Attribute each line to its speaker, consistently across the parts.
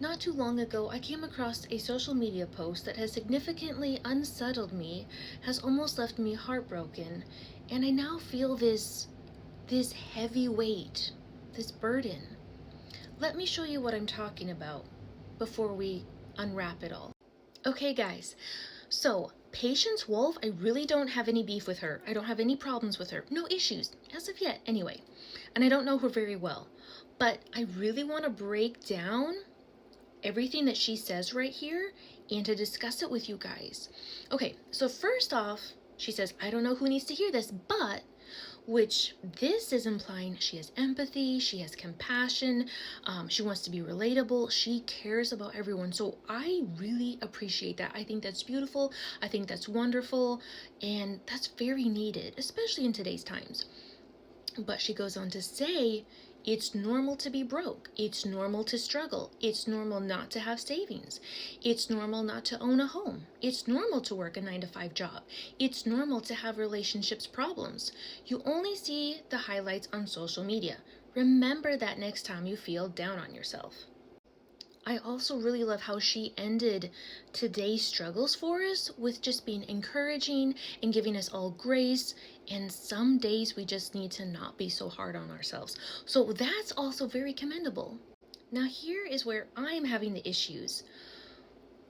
Speaker 1: Not too long ago, I came across a social media post that has significantly unsettled me, has almost left me heartbroken, and I now feel this heavy weight, this burden. Let me show you what I'm talking about before we unwrap it all. Okay, guys. So, Patience Wolf, I really don't have any beef with her. I don't have any problems with her. No issues, as of yet, anyway. And I don't know her very well. But I really want to break down everything that she says right here and to discuss it with you guys. Okay, so first off, she says, I don't know who needs to hear this, but which this is implying she has empathy, she has compassion, she wants to be relatable, she cares about everyone. So I really appreciate that. I think that's beautiful. I think that's wonderful. And that's very needed, especially in today's times. But she goes on to say, it's normal to be broke. It's normal to struggle. It's normal not to have savings. It's normal not to own a home. It's normal to work a 9-to-5 job. It's normal to have relationships problems. You only see the highlights on social media. Remember that next time you feel down on yourself. I also really love how she ended today's struggles for us with just being encouraging and giving us all grace. And some days we just need to not be so hard on ourselves. So that's also very commendable. Now, here is where I'm having the issues.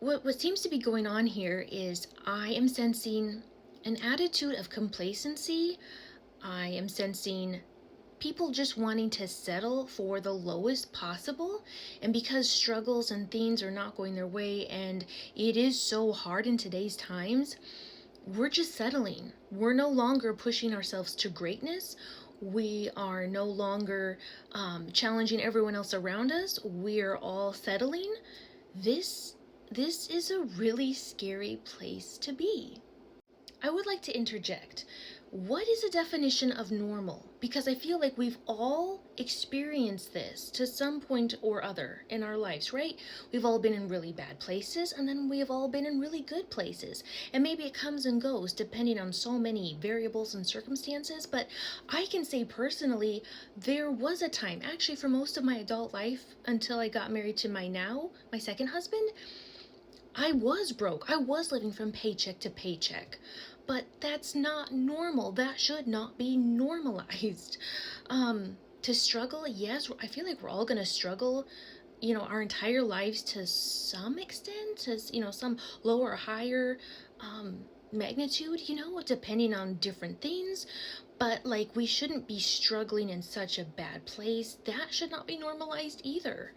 Speaker 1: What seems to be going on here is I am sensing an attitude of complacency. I am sensing people just wanting to settle for the lowest possible, and because struggles and things are not going their way and it is so hard in today's times, we're just settling. We're no longer pushing ourselves to greatness. We are no longer challenging everyone else around us. We're all settling. This is a really scary place to be. I would like to interject. What is a definition of normal? Because I feel like we've all experienced this to some point or other in our lives, right? We've all been in really bad places, and then we have all been in really good places. And maybe it comes and goes depending on so many variables and circumstances, but I can say personally, there was a time, actually for most of my adult life until I got married to my second husband, I was broke. I was living from paycheck to paycheck. But that's not normal. That should not be normalized. To struggle, yes, I feel like we're all going to struggle, our entire lives to some extent, to, some lower or higher magnitude, depending on different things. But like, we shouldn't be struggling in such a bad place. That should not be normalized either.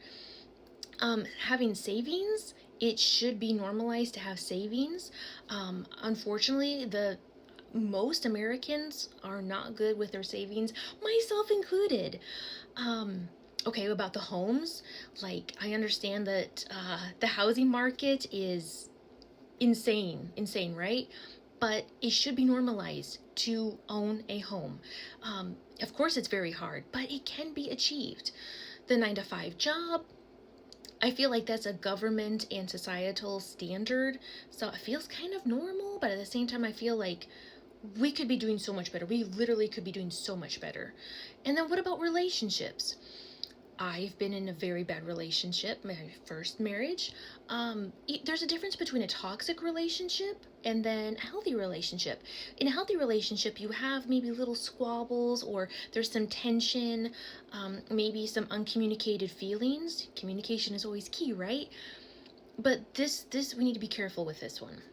Speaker 1: Having savings, it should be normalized to have savings. Unfortunately, most Americans are not good with their savings, myself included. Okay, about the homes, like I understand that the housing market is insane, right? But it should be normalized to own a home. Of course, it's very hard, but it can be achieved. The 9-to-5 job, I feel like that's a government and societal standard, so it feels kind of normal, but at the same time, I feel like we could be doing so much better. We literally could be doing so much better. And then what about relationships? I've been in a very bad relationship, my first marriage. There's a difference between a toxic relationship and then a healthy relationship. In a healthy relationship, you have maybe little squabbles, or there's some tension, maybe some uncommunicated feelings. Communication is always key, right? But this we need to be careful with this one.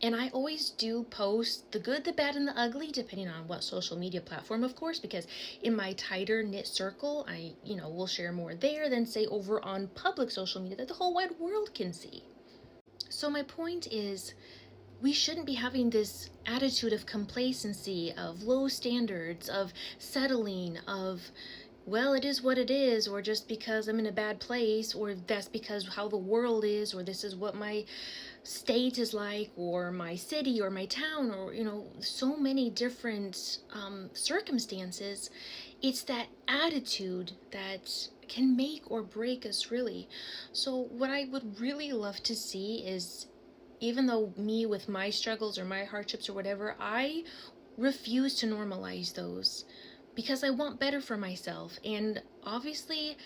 Speaker 1: And I always do post the good, the bad, and the ugly, depending on what social media platform, of course, because in my tighter knit circle, I, will share more there than say over on public social media that the whole wide world can see. So my point is, we shouldn't be having this attitude of complacency, of low standards, of settling, of, well, it is what it is, or just because I'm in a bad place, or that's because how the world is, or this is what my state is like, or my city, or my town, or so many different circumstances. It's that attitude that can make or break us, really. So what I would really love to see is, even though me with my struggles or my hardships or whatever, I refuse to normalize those because I want better for myself. And obviously,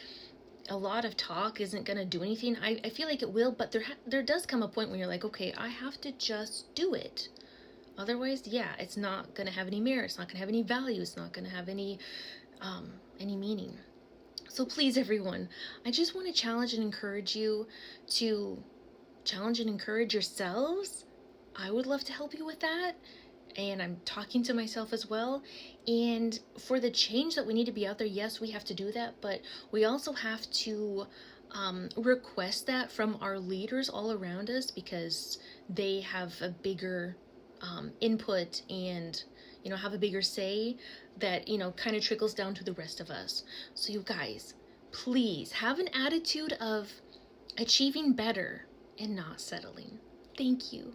Speaker 1: a lot of talk isn't going to do anything. I feel like it will, but there does come a point when you're like, okay, I have to just do it. Otherwise, yeah, it's not going to have any merit. It's not going to have any value. It's not going to have any meaning. So please, everyone, I just want to challenge and encourage you to challenge and encourage yourselves. I would love to help you with that. And I'm talking to myself as well. And for the change that we need to be out there, yes, we have to do that, but we also have to request that from our leaders all around us, because they have a bigger input and, you know, have a bigger say that, you know, kind of trickles down to the rest of us. So you guys, please have an attitude of achieving better and not settling. Thank you.